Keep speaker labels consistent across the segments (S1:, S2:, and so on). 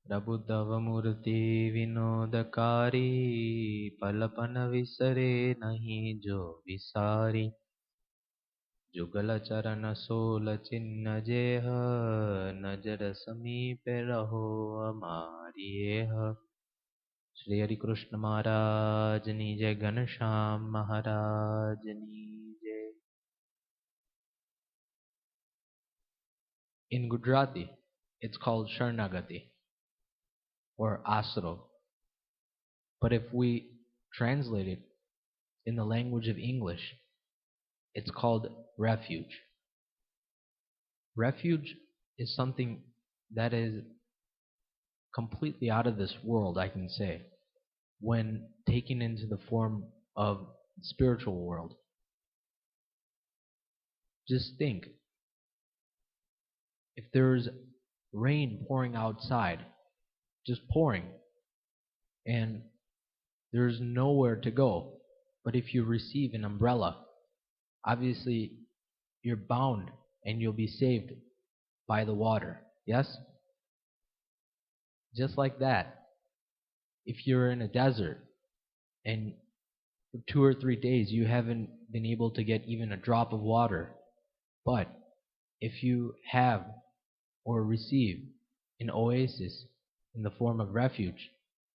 S1: प्रबुद्धवमूर्ति विनोदकारी पलपन विसरे नहीं जो विसारी जुगल चरण सोल चिन्ह जेह नजर समीप रहो हमारी एह। श्री हरि कृष्ण महाराज नी जय, घनश्याम महाराज नी जय। In Gujarati, it's called Sharnagati or Asro. But if we translate it in the language of English, it's called refuge. Refuge is something that is completely out of this world, I can say, when taken into the form of the spiritual world. Just think, if there's rain pouring outside, just pouring, and there's nowhere to go, but if you receive an umbrella, obviously you're bound and you'll be saved by the water. Yes? Just like that, if you're in a desert and for 2 or 3 days you haven't been able to get even a drop of water, but if you have or receive an oasis in the form of refuge,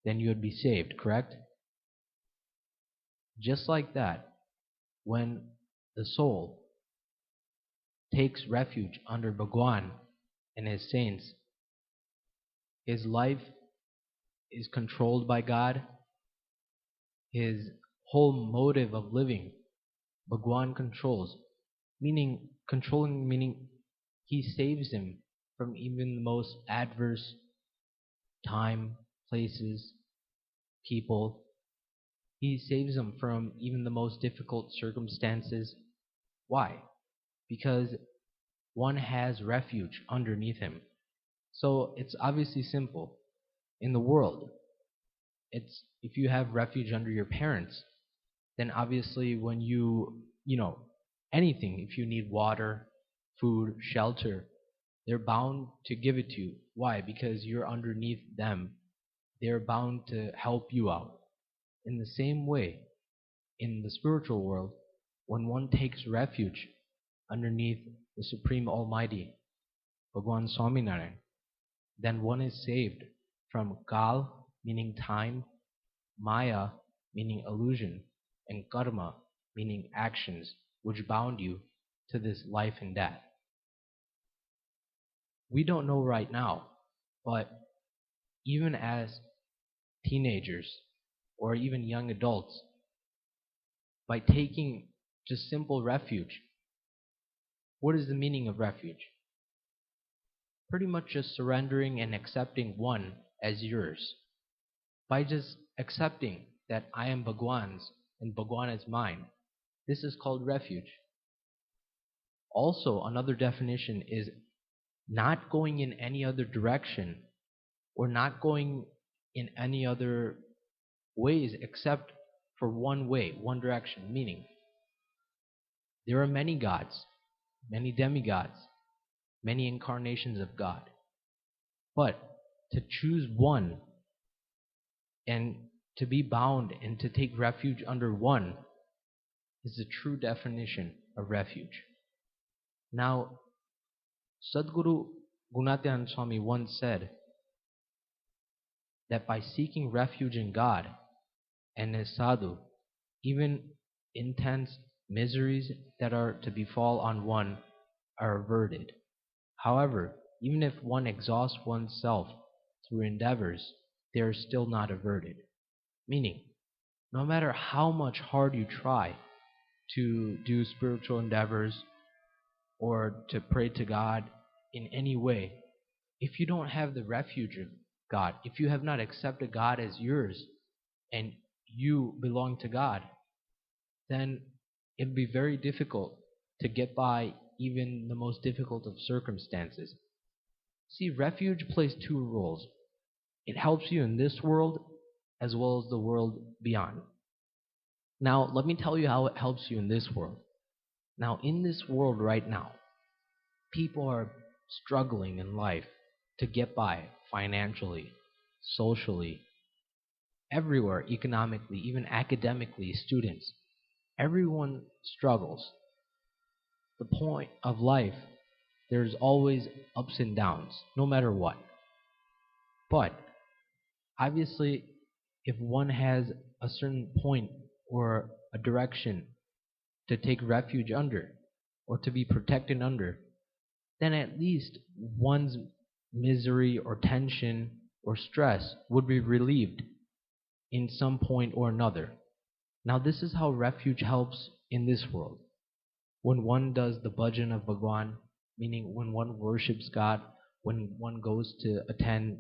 S1: then you would be saved, correct? Just like that, when the soul takes refuge under Bhagwan and his saints, his life is controlled by God. His whole motive of living, Bhagwan controls. Controlling meaning he saves him from even the most adverse time, places, people. He saves him from even the most difficult circumstances. Why? Because one has refuge underneath him. So it's obviously simple. In the world, it's if you have refuge under your parents, then obviously when anything, if you need water, food, shelter, they're bound to give it to you. Why? Because you're underneath them. They're bound to help you out. In the same way, in the spiritual world, when one takes refuge underneath the Supreme Almighty, Bhagwan Swaminarayan, then one is saved from Kal, meaning time, Maya, meaning illusion, and Karma, meaning actions, which bound you to this life and death. We don't know right now, but even as teenagers or even young adults, by taking just simple refuge, what is the meaning of refuge? Pretty much just surrendering and accepting one as yours. By just accepting that I am Bhagwan's and Bhagwan is mine, this is called refuge. Also, another definition is not going in any other direction or not going in any other ways except for one way, one direction. Meaning, there are many gods, many demigods, many incarnations of God. But to choose one and to be bound and to take refuge under one is the true definition of refuge. Now, Sadguru Gunatyan Swami once said that by seeking refuge in God and His sadhu, even intense miseries that are to befall on one are averted. However, even if one exhausts oneself through endeavors, they are still not averted. Meaning, no matter how much hard you try to do spiritual endeavors or to pray to God in any way, if you don't have the refuge of God, if you have not accepted God as yours and you belong to God, then it'd be very difficult to get by even the most difficult of circumstances. See, refuge plays two roles. It helps you in this world as well as the world beyond. Now, let me tell you how it helps you in this world. Now, in this world right now, people are struggling in life to get by financially, socially, everywhere, economically, even academically, students, everyone struggles. The point of life, there's always ups and downs, no matter what. But obviously, if one has a certain point or a direction to take refuge under or to be protected under, then at least one's misery or tension or stress would be relieved in some point or another. Now, this is how refuge helps in this world. When one does the bhajan of Bhagwan, meaning when one worships God, when one goes to attend,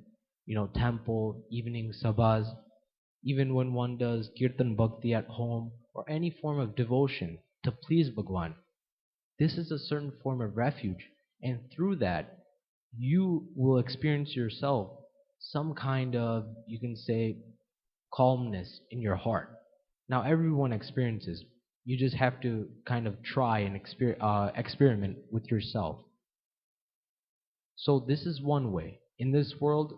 S1: temple, evening sabhas, even when one does kirtan bhakti at home or any form of devotion to please Bhagwan, this is a certain form of refuge, and through that, you will experience yourself some kind of, you can say, calmness in your heart. Now, everyone experiences. You just have to kind of try and experiment with yourself. So this is one way. In this world,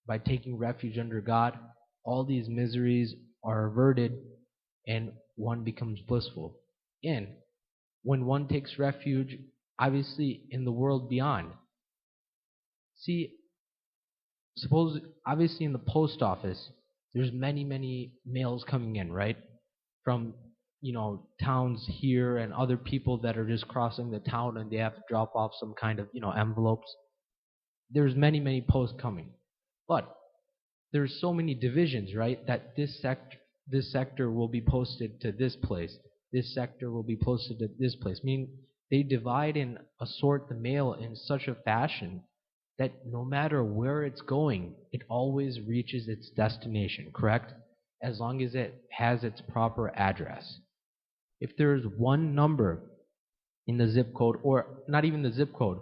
S1: by taking refuge under God, all these miseries are averted and one becomes blissful. And when one takes refuge, obviously, in the world beyond, see, suppose, obviously, in the post office, there's many mails coming in, right? From, towns here and other people that are just crossing the town and they have to drop off some kind of, envelopes. There's many posts coming. But there's so many divisions, right? That this sector will be posted to this place. This sector will be posted to this place. Meaning they divide and assort the mail in such a fashion that no matter where it's going, it always reaches its destination, correct? As long as it has its proper address. If there is one number in the zip code, or not even the zip code,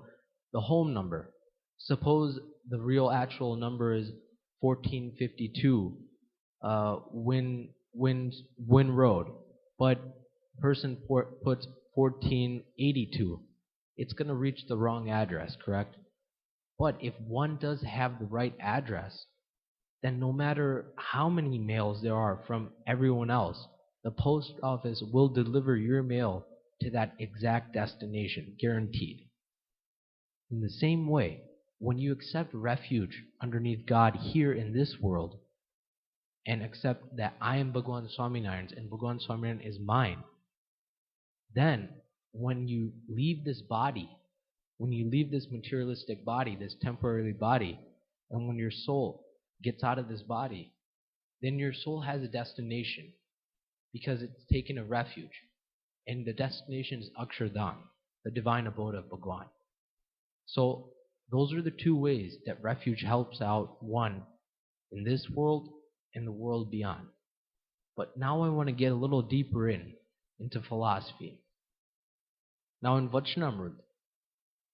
S1: the home number, suppose the real actual number is 1452 Wynn Road, but person puts 1482, it's going to reach the wrong address, correct? But if one does have the right address, then no matter how many mails there are from everyone else, the post office will deliver your mail to that exact destination, guaranteed. In the same way, when you accept refuge underneath God here in this world, and accept that I am Bhagwan Swaminarayan's and Bhagwan Swaminarayan is mine, then when you leave this body, when you leave this materialistic body, this temporary body, and when your soul gets out of this body, then your soul has a destination because it's taken a refuge. And the destination is Akshardham, the divine abode of Bhagwan. So those are the two ways that refuge helps out one in this world and the world beyond. But now I want to get a little deeper into philosophy. Now in Vachanamrut,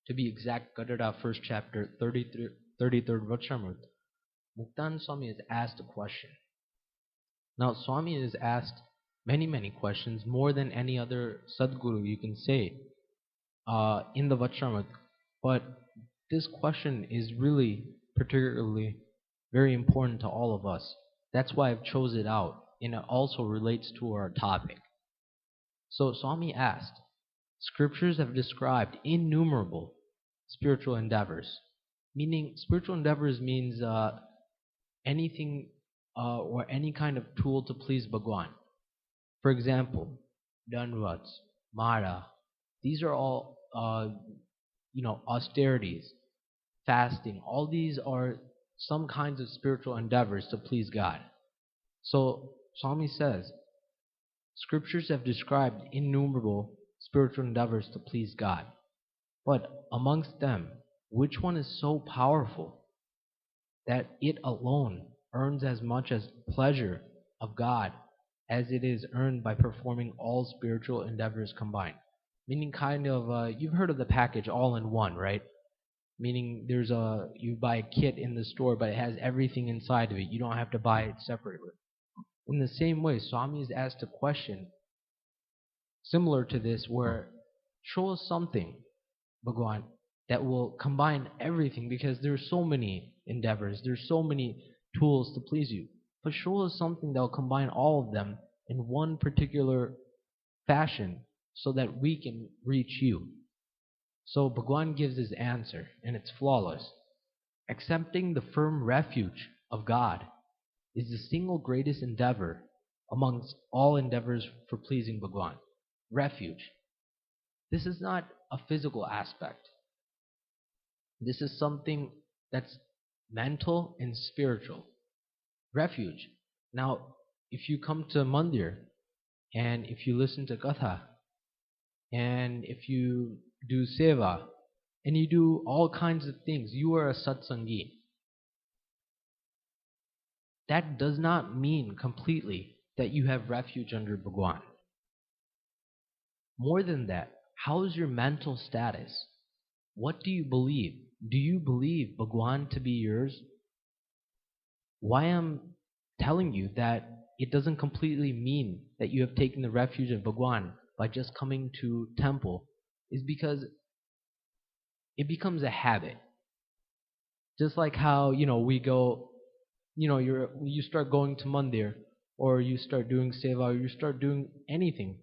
S1: to be exact, Gadada first chapter, 33rd Vachanamrut, Muktan Swami is asked a question. Now Swami is asked many questions, more than any other Sadguru you can say in the Vachanamrut. But this question is really particularly very important to all of us. That's why I've chose it out, and it also relates to our topic. So Swami asked, scriptures have described innumerable spiritual endeavors. Meaning, spiritual endeavors means anything or any kind of tool to please Bhagwan. For example, Danvats, Mara, these are all, austerities, fasting. All these are some kinds of spiritual endeavors to please God. So, Swami says, scriptures have described innumerable spiritual endeavors to please God. But amongst them, which one is so powerful that it alone earns as much as pleasure of God as it is earned by performing all spiritual endeavors combined? Meaning kind of, you've heard of the package all in one, right? Meaning you buy a kit in the store, but it has everything inside of it. You don't have to buy it separately. In the same way, Swami is asked a question similar to this where show us something, Bhagwan, that will combine everything, because there's so many endeavors, there's so many tools to please you. Patrol is something that will combine all of them in one particular fashion so that we can reach you. So Bhagwan gives his answer, and it's flawless. Accepting the firm refuge of God is the single greatest endeavor amongst all endeavors for pleasing Bhagwan. Refuge. This is not a physical aspect. This is something that's mental and spiritual. Refuge. Now, if you come to Mandir and if you listen to Katha and if you do Seva and you do all kinds of things, you are a Satsangi. That does not mean completely that you have refuge under Bhagwan. More than that, how is your mental status? What do you believe? Do you believe Bhagwan to be yours? Why I'm telling you that it doesn't completely mean that you have taken the refuge of Bhagwan by just coming to temple is because it becomes a habit. Just like how, we go, you start going to Mandir or you start doing Seva or you start doing anything.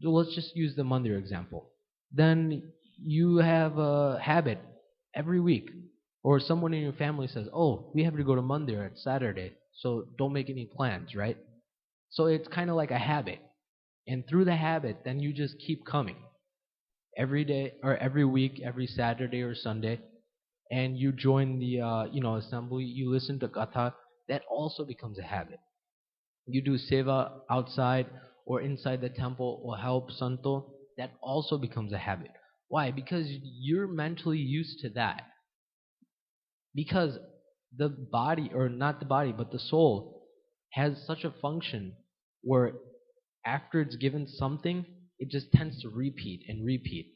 S1: So let's just use the Mandir example. Then you have a habit every week, or someone in your family says, oh, we have to go to Mandir at Saturday, so don't make any plans, right? So it's kind of like a habit. And through the habit, then you just keep coming every day or every week, every Saturday or Sunday, and you join the assembly, you listen to Katha, that also becomes a habit. You do Seva outside or inside the temple or help Santo, that also becomes a habit. Why? Because you're mentally used to that. Because the body, or not the body, but the soul has such a function where after it's given something, it just tends to repeat and repeat.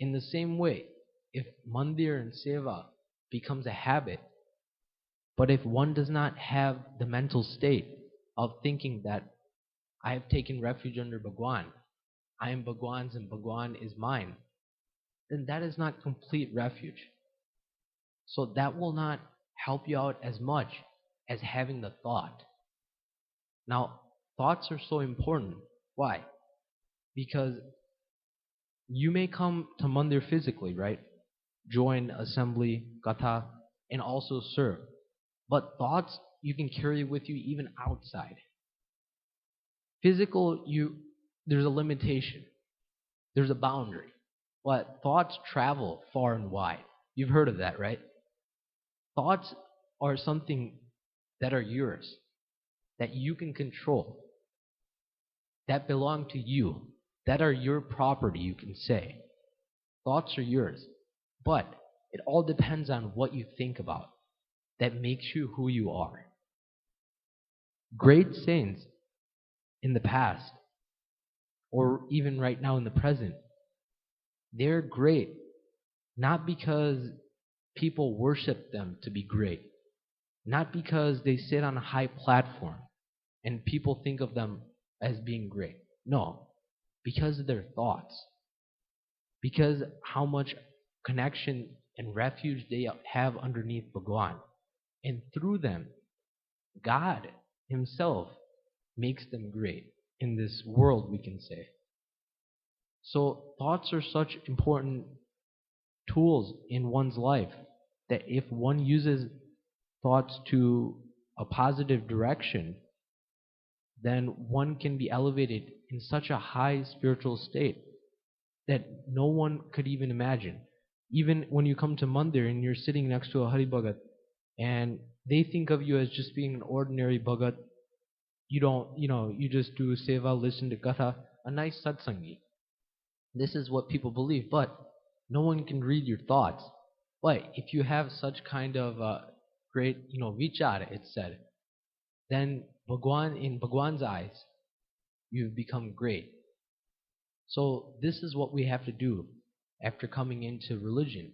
S1: In the same way, if Mandir and Seva becomes a habit, but if one does not have the mental state of thinking that I have taken refuge under Bhagwan, I am Bhagwan's and Bhagwan is mine, then that is not complete refuge. So that will not help you out as much as having the thought. Now, thoughts are so important. Why? Because you may come to Mandir physically, right? Join assembly, Katha, and also serve. But thoughts you can carry with you even outside. Physical, there's a limitation. There's a boundary. But thoughts travel far and wide. You've heard of that, right? Thoughts are something that are yours, that you can control, that belong to you, that are your property, you can say. Thoughts are yours. But it all depends on what you think about that makes you who you are. Great saints in the past, or even right now in the present, they're great not because people worship them to be great, not because they sit on a high platform and people think of them as being great. No, because of their thoughts, because how much connection and refuge they have underneath Bhagwan. And through them, God Himself makes them great in this world, we can say. So thoughts are such important tools in one's life that if one uses thoughts to a positive direction, then one can be elevated in such a high spiritual state that no one could even imagine. Even when you come to Mandir and you're sitting next to a Hari Bhagat and they think of you as just being an ordinary Bhagat, you just do Seva, listen to Katha, a nice Satsangi. This is what people believe, but no one can read your thoughts. But if you have such kind of great, vichara, it's said, then in Bhagwan's eyes, you've become great. So this is what we have to do after coming into religion,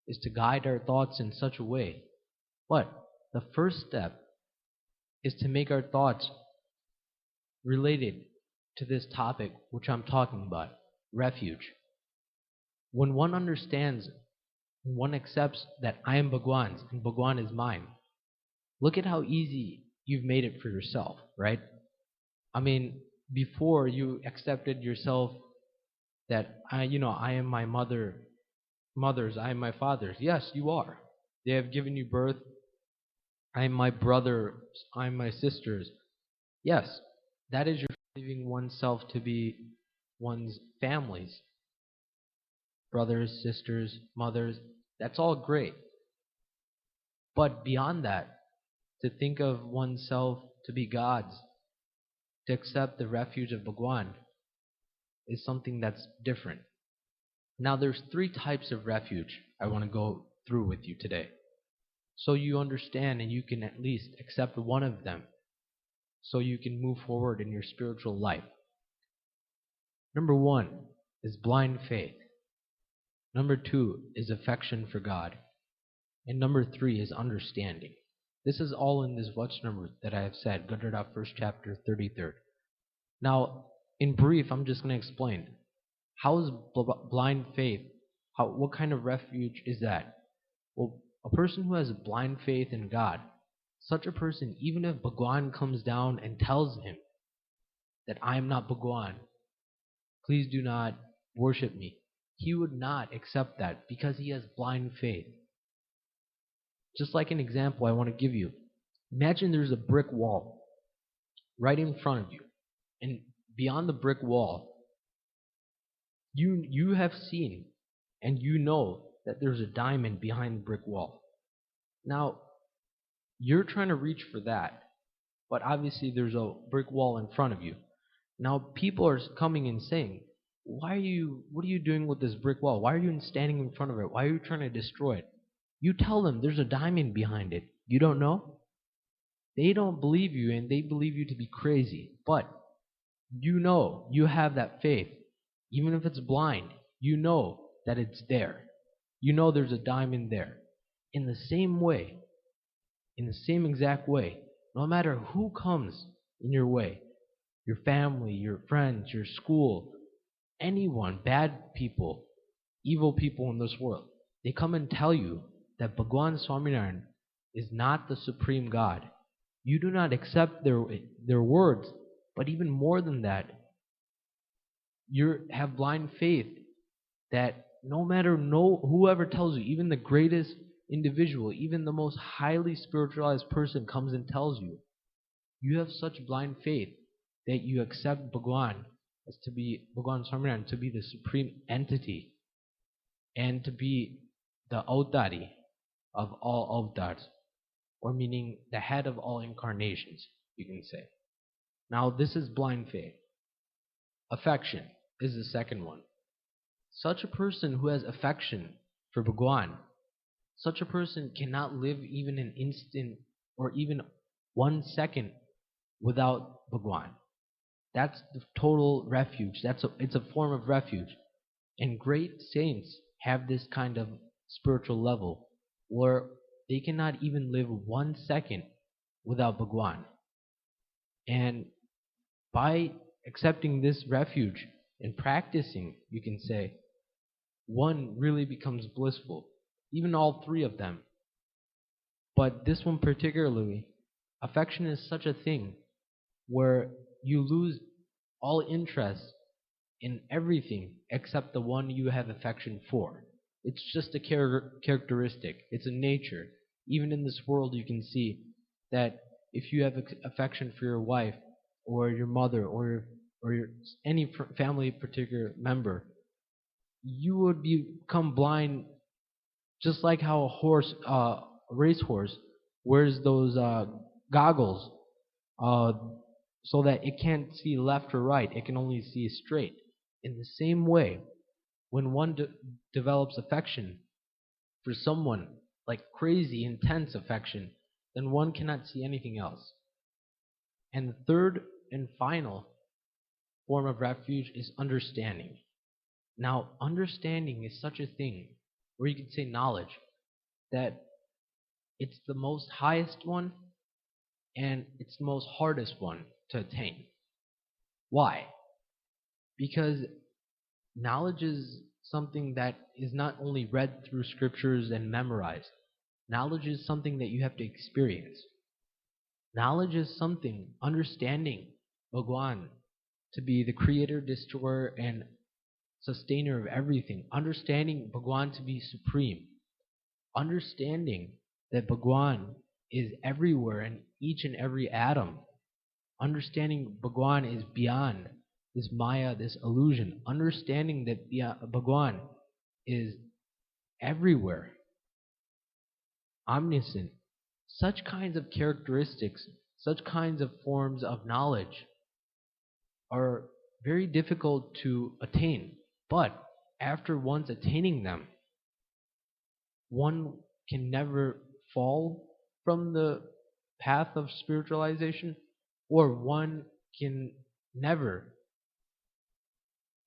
S1: is to guide our thoughts in such a way. But the first step is to make our thoughts related to this topic which I'm talking about, refuge. When one understands, when one accepts that I am Bhagwan's and Bhagwan is mine, Look at how easy you've made it for yourself, right? I mean, before you accepted yourself that I am my mother's, I am my father's. Yes, you are. They have given you birth. I am my brother, I am my sister's. Yes, that is your believing oneself to be one's families, brothers, sisters, mothers. That's all great. But beyond that, to think of oneself to be God's, to accept the refuge of Bhagwan, is something that's different. Now, there's three types of refuge I want to go through with you today, so you understand and you can at least accept one of them, so you can move forward in your spiritual life. Number one is blind faith. Number two is affection for God. And number three is understanding. This is all in this Vachanamrut that I have said, Gadada, first chapter, 33rd. Now, in brief, I'm just going to explain. How is blind faith? What kind of refuge is that? Well, a person who has a blind faith in God, such a person, even if Bhagwan comes down and tells him that I am not Bhagwan, please do not worship me, he would not accept that because he has blind faith. Just like an example I want to give you. Imagine there's a brick wall right in front of you, and beyond the brick wall, you have seen and you know that there's a diamond behind the brick wall. Now, you're trying to reach for that, but obviously there's a brick wall in front of you. Now, people are coming and saying, what are you doing with this brick wall? Why are you standing in front of it? Why are you trying to destroy it? You tell them there's a diamond behind it. You don't know? They don't believe you, and they believe you to be crazy. But you know, you have that faith. Even if it's blind, you know that it's there. You know there's a diamond there. In the same way, in the same exact way, no matter who comes in your way, your family, your friends, your school, anyone, bad people, evil people in this world, they come and tell you that Bhagwan Swaminarayan is not the supreme God. You do not accept their words, but even more than that, you have blind faith that no matter whoever tells you, even the greatest individual, even the most highly spiritualized person comes and tells you, you have such blind faith that you accept Bhagwan as to be Bhagwan Swaminarayan, to be the supreme entity and to be the Avtari of all avatars, or meaning the head of all incarnations, you can say. Now, this is blind faith. Affection is the second one. Such a person who has affection for Bhagwan, such a person cannot live even an instant or even 1 second without Bhagwan. That's the total refuge. It's a form of refuge. And great saints have this kind of spiritual level where they cannot even live 1 second without Bhagwan. And by accepting this refuge and practicing, you can say, one really becomes blissful. Even all three of them. But this one particularly, affection is such a thing where you lose all interest in everything except the one you have affection for. It's just a characteristic. It's a nature. Even in this world you can see that if you have affection for your wife or your mother or any family particular member, you would become blind, just like how a racehorse wears those goggles so that it can't see left or right, it can only see straight. In the same way, when one develops affection for someone, like crazy, intense affection, then one cannot see anything else. And the third and final form of refuge is understanding. Now, understanding is such a thing, or you could say knowledge, that it's the most highest one and it's the most hardest one to attain. Why? Because knowledge is something that is not only read through scriptures and memorized. Knowledge is something that you have to experience. Knowledge is something, understanding Bhagwan to be the creator, destroyer, and sustainer of everything. Understanding Bhagwan to be supreme. Understanding that Bhagwan is everywhere in each and every atom. Understanding Bhagwan is beyond this Maya, this illusion. Understanding that Bhagwan is everywhere, omniscient. Such kinds of characteristics, such kinds of forms of knowledge are very difficult to attain. But after once attaining them, one can never fall from the path of spiritualization, or one can never,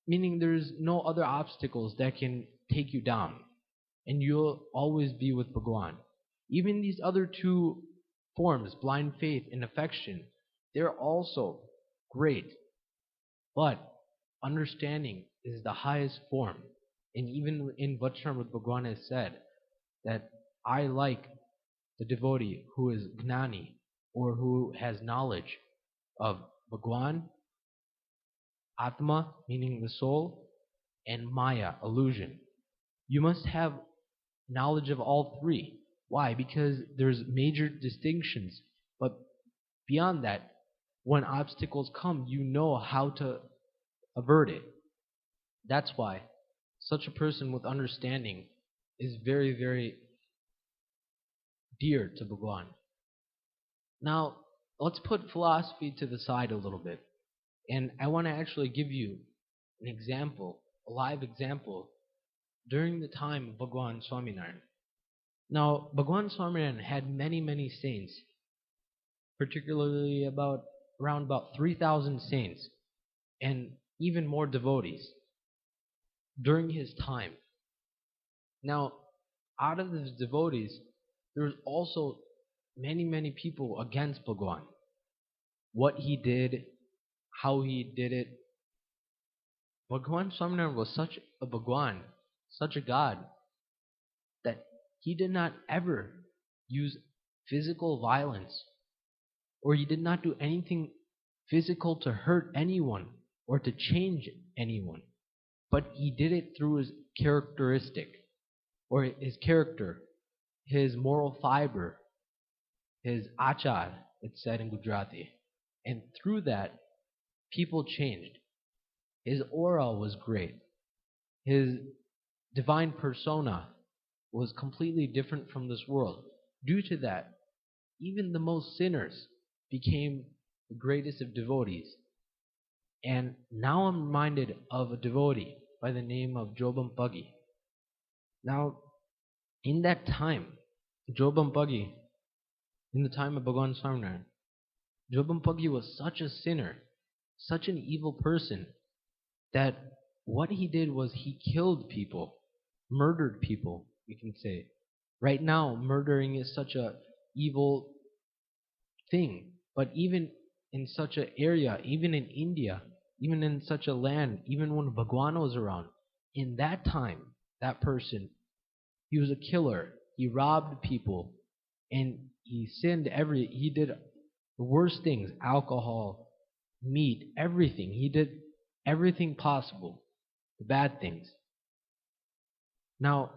S1: meaning there's no other obstacles that can take you down, and you'll always be with Bhagwan. Even these other two forms, blind faith and affection, they're also great, but understanding is the highest form. And even in Vachanamrita, Bhagwan has said that I like the devotee who is gnani, or who has knowledge of Bhagwan, Atma, meaning the soul, and Maya, illusion. You must have knowledge of all three. Why? Because there's major distinctions, but beyond that, when obstacles come, you know how to avert it. That's why such a person with understanding is very, very dear to Bhagwan. Now, let's put philosophy to the side a little bit. And I want to actually give you an example, a live example, during the time of Bhagwan Swaminarayan. Now, Bhagwan Swaminarayan had many, many saints, particularly around about 3,000 saints, and even more devotees during his time. Now, out of his devotees, there's also many, many people against Bhagwan. What he did, how he did it. Bhagwan Swaminarayan was such a Bhagwan, such a God, that he did not ever use physical violence, or he did not do anything physical to hurt anyone or to change anyone. But he did it through his characteristic, or his character, his moral fiber, his achar, it's said in Gujarati. And through that, people changed. His aura was great. His divine persona was completely different from this world. Due to that, even the most sinners became the greatest of devotees. And now I'm reminded of a devotee by the name of Jobampagi. Now, in that time, Jobampagi, in the time of Bhagwan Swaminarayan, Jobampagi was such a sinner, such an evil person, that what he did was he killed people, murdered people, we can say. Right now, murdering is such a evil thing, but even in such an area, even in India, even in such a land, even when Bhagwan was around, in that time, that person, he was a killer. He robbed people, and he did the worst things, alcohol, meat, everything. He did everything possible, the bad things. Now,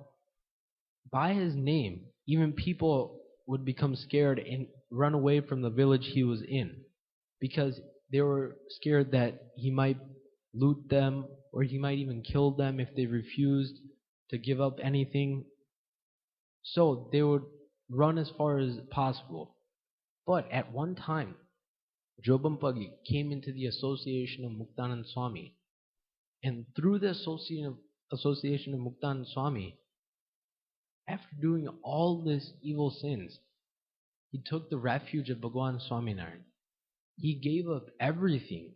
S1: by his name, even people would become scared and run away from the village he was in, because they were scared that he might loot them, or he might even kill them if they refused to give up anything. So they would run as far as possible. But at one time, Jobampagi came into the association of Muktanand Swami. And through the association of Muktanand Swami, after doing all these evil sins, he took the refuge of Bhagwan Swaminarayan. He gave up everything,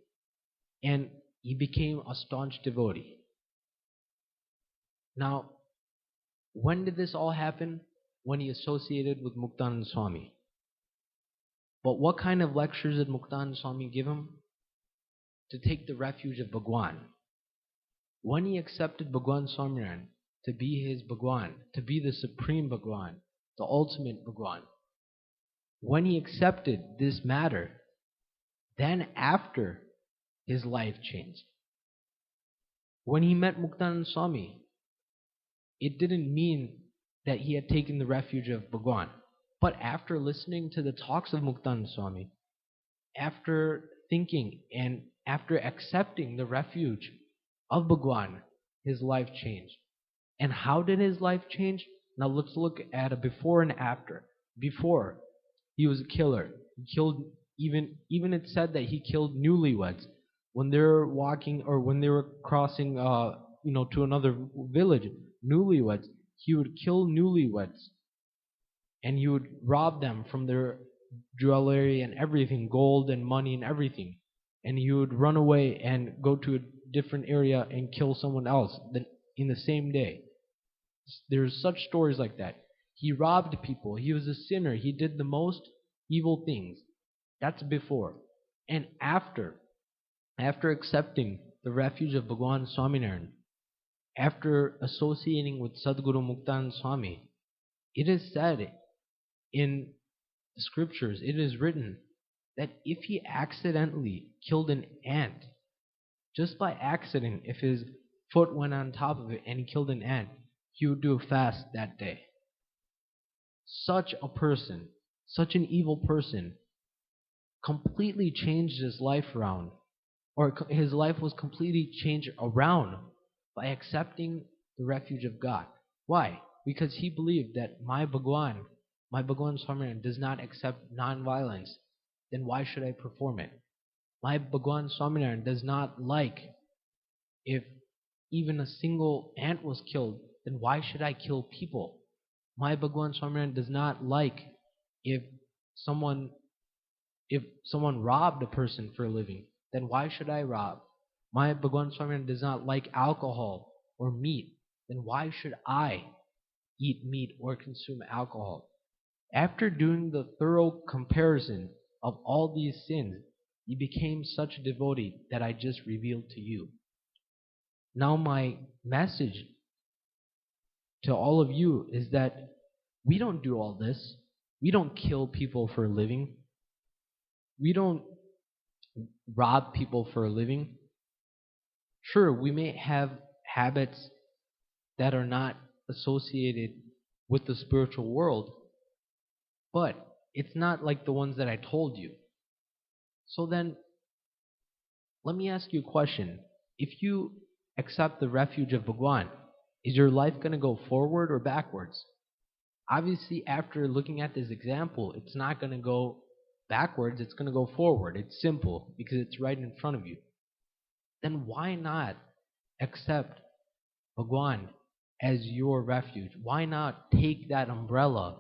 S1: and he became a staunch devotee. Now, when did this all happen? When he associated with Muktanand Swami. But what kind of lectures did Muktanand Swami give him? To take the refuge of Bhagwan. When he accepted Bhagwan Swaminarayan to be his Bhagwan, to be the supreme Bhagwan, the ultimate Bhagwan, when he accepted this matter, then after his life changed. When he met Muktanand Swami, it didn't mean that he had taken the refuge of Bhagwan. But after listening to the talks of Muktanand Swami, after thinking and after accepting the refuge of Bhagwan, his life changed. And how did his life change? Now let's look at a before and after. Before, he was a killer. He killed, even it said that he killed newlyweds when they were walking or when they were crossing to another village. Newlyweds, he would kill newlyweds and he would rob them from their jewelry and everything, gold and money and everything. And he would run away and go to a different area and kill someone else in the same day. There's such stories like that. He robbed people. He was a sinner. He did the most evil things. That's before. And after accepting the refuge of Bhagwan Swaminarayan, after associating with Sadguru Muktanand Swami, it is said in the scriptures, it is written that if he accidentally killed an ant, just by accident, if his foot went on top of it and he killed an ant, he would do a fast that day. Such a person, such an evil person, completely changed his life around, or his life was completely changed around by accepting the refuge of God. Why? Because he believed that my Bhagwan Swaminarayan does not accept non-violence, then why should I perform it? My Bhagwan Swaminarayan does not like if even a single ant was killed, then why should I kill people? My Bhagwan Swaminarayan does not like if someone robbed a person for a living, then why should I rob? My Bhagwan Swaminarayan does not like alcohol or meat, then why should I eat meat or consume alcohol? After doing the thorough comparison of all these sins, he became such a devotee that I just revealed to you. Now my message to all of you is that we don't do all this. We don't kill people for a living. We don't rob people for a living. Sure, we may have habits that are not associated with the spiritual world, but it's not like the ones that I told you. So then, let me ask you a question. If you accept the refuge of Bhagwan, is your life going to go forward or backwards? Obviously, after looking at this example, it's not going to go backwards, it's going to go forward. It's simple because it's right in front of you. Then why not accept Bhagwan as your refuge? Why not take that umbrella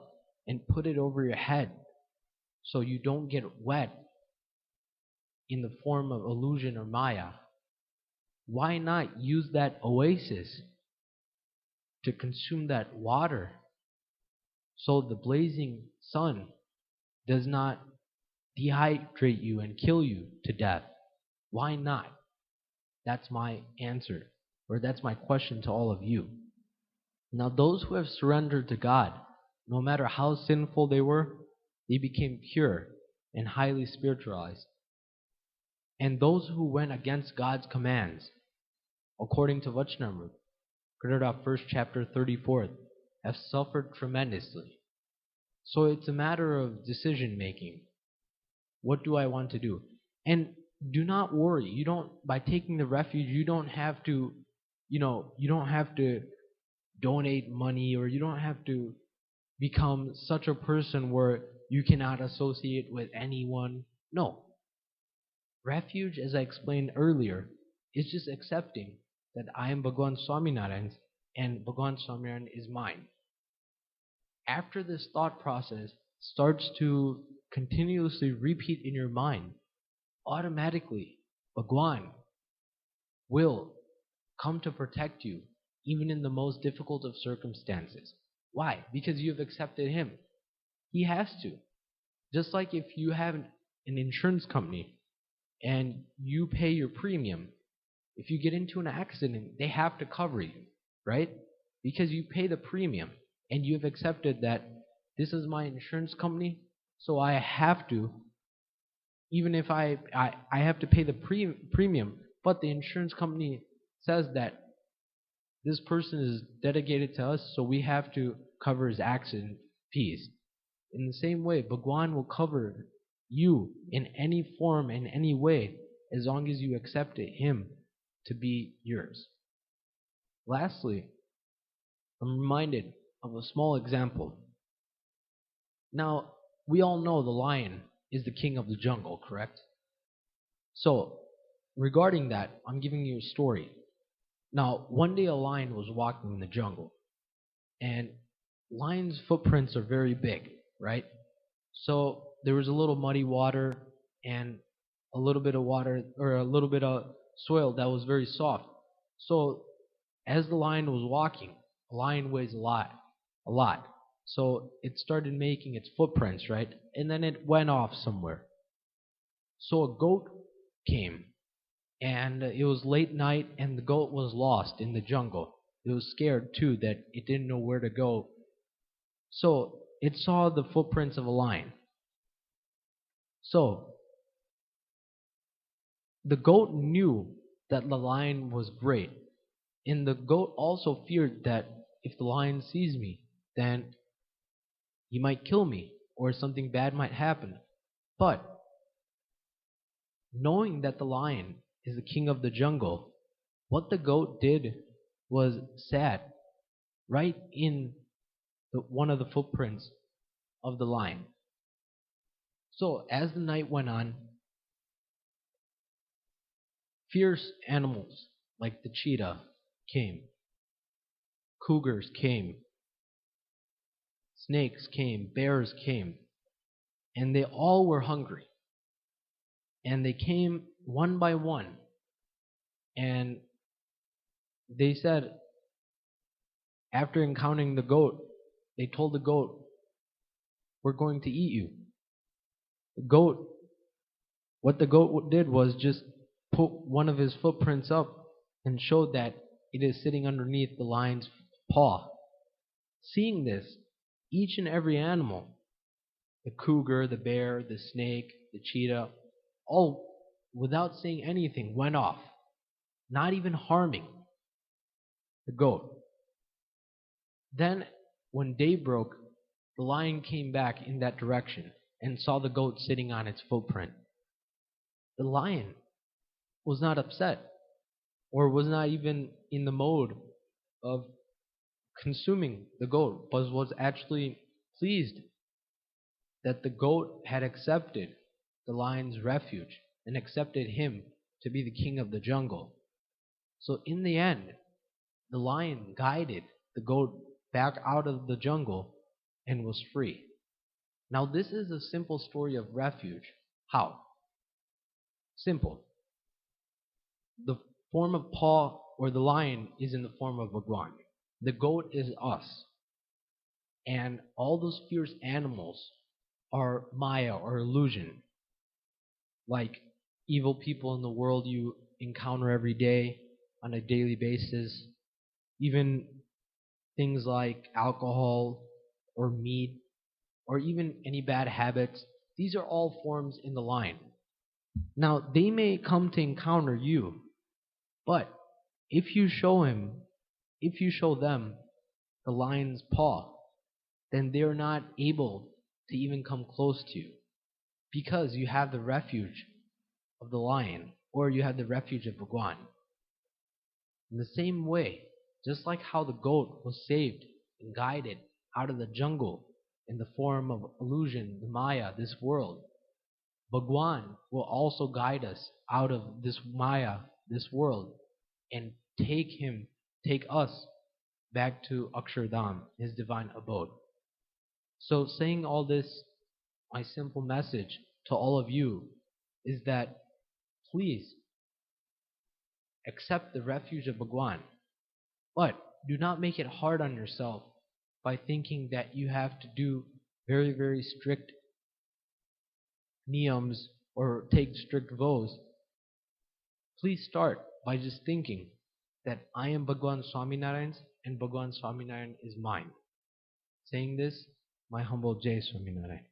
S1: and put it over your head so you don't get wet in the form of illusion or maya? Why not use that oasis to consume that water so the blazing sun does not dehydrate you and kill you to death? Why not? That's my answer, or that's my question to all of you. Now, those who have surrendered to God, no matter how sinful they were, they became pure and highly spiritualized. And those who went against God's commands, according to Vachnamrut, Grada 1st chapter 34th, have suffered tremendously. So it's a matter of decision making. What do I want to do? And do not worry. By taking the refuge, you don't have to donate money, or you don't have to become such a person where you cannot associate with anyone. No. Refuge, as I explained earlier, is just accepting that I am Bhagwan Swaminarayan's and Bhagwan Swaminarayan is mine. After this thought process starts to continuously repeat in your mind, automatically Bhagwan will come to protect you even in the most difficult of circumstances. Why? Because you have accepted him. He has to. Just like if you have an insurance company and you pay your premium, if you get into an accident, they have to cover you, right? Because you pay the premium and you have accepted that this is my insurance company, So I have to, even if I have to pay the premium, but the insurance company says that this person is dedicated to us, so we have to cover his accident fees. In the same way, Bhagwan will cover you in any form, in any way, as long as you accept him to be yours. Lastly, I'm reminded of a small example. Now, we all know the lion is the king of the jungle, correct? So, regarding that, I'm giving you a story. Now, one day a lion was walking in the jungle, and lions' footprints are very big, right? So there was a little muddy water and a little bit of water, or a little bit of soil that was very soft. So as the lion was walking, a lion weighs a lot. So it started making its footprints, right? And then it went off somewhere. So a goat came, and it was late night, and the goat was lost in the jungle. It was scared too that it didn't know where to go. So it saw the footprints of a lion. So the goat knew that the lion was great, and the goat also feared that if the lion sees me, then he might kill me, or something bad might happen. But knowing that the lion is the king of the jungle, what the goat did was sat right in one of the footprints of the lion. So as the night went on, fierce animals like the cheetah came, cougars came, snakes came, bears came, and they all were hungry. And they came one by one, and they said, after encountering the goat, they told the goat, "We're going to eat you." The goat, what the goat did was just put one of his footprints up and showed that it is sitting underneath the lion's paw. Seeing this, each and every animal, the cougar, the bear, the snake, the cheetah, all without saying anything went off, not even harming the goat. Then, when day broke, the lion came back in that direction and saw the goat sitting on its footprint. The lion was not upset, or was not even in the mode of consuming the goat, but was actually pleased that the goat had accepted the lion's refuge and accepted him to be the king of the jungle. So in the end, the lion guided the goat back out of the jungle and was free. Now this is a simple story of refuge. How? Simple. The form of paw or the lion is in the form of Bhagwan. The goat is us. And all those fierce animals are Maya or illusion. Like evil people in the world you encounter every day on a daily basis. Even things like alcohol or meat or even any bad habits. These are all forms in the lion. Now, they may come to encounter you, but if you show them the lion's paw, then they're not able to even come close to you because you have the refuge of the lion or you have the refuge of Bhagwan. In the same way, just like how the goat was saved and guided out of the jungle in the form of illusion, the Maya, this world, Bhagwan will also guide us out of this Maya, this world, and take us back to Akshardham, his divine abode. So saying all this, my simple message to all of you is that please accept the refuge of Bhagwan, but do not make it hard on yourself by thinking that you have to do very, very strict niyams or take strict vows. Please start by just thinking that I am Bhagwan Swaminarayan's and Bhagwan Swaminarayan is mine. Saying this, my humble Jai Swaminarayan.